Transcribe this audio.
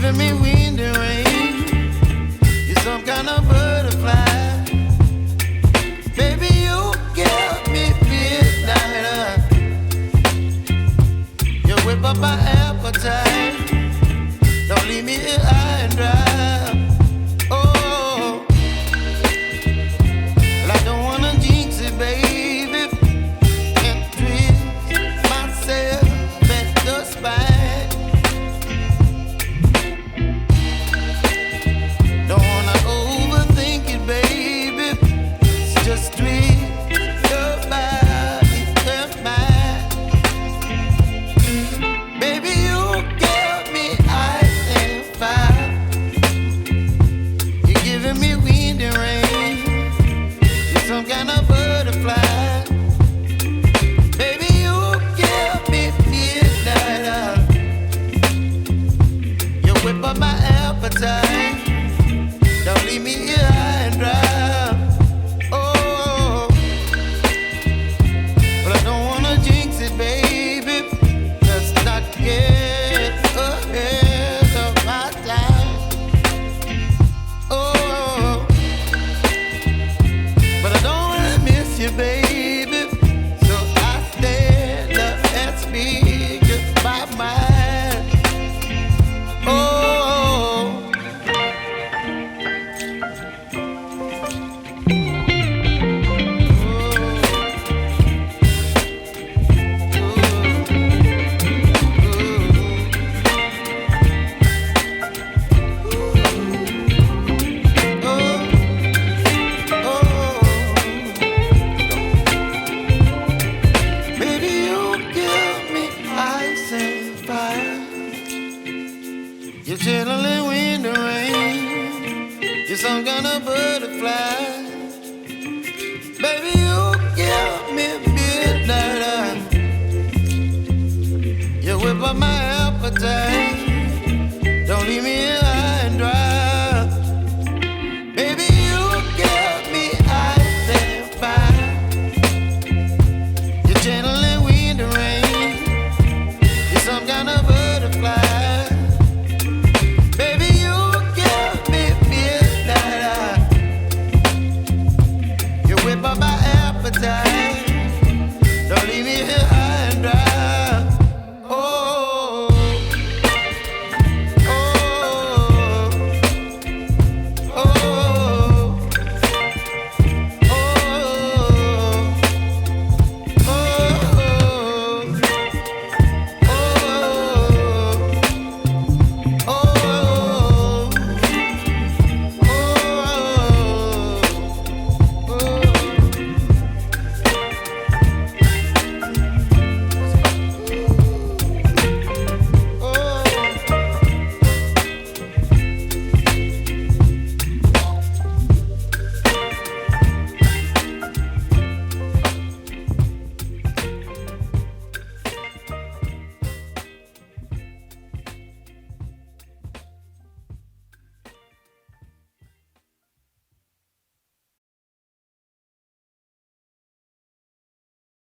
giving me wind and rain. You're some kind of butterfly. Baby, you give me midnight. You whip up my appetite. Don't leave me here high and dry. Oh, well, I don't wanna jinx it, baby, and twist myself at the spine. Don't wanna overthink it, baby. It's just twist your body and mine. Baby, you give me ice and fire. You're giving me wind and rain. You're some kind of butterfly. Baby, you give me midnight. You whip up my appetite. Don't leave me here high and dry. Oh, but I don't wanna jinx it, baby. Let's not get ahead of my time. Oh, but I don't wanna miss you, baby. So I stand up and speak my mind. Oh. Baby, you give me ice and fire. You're chilling wind and rain. You're some kind of butterfly. Baby, you give me midnight. You whip up my appetite.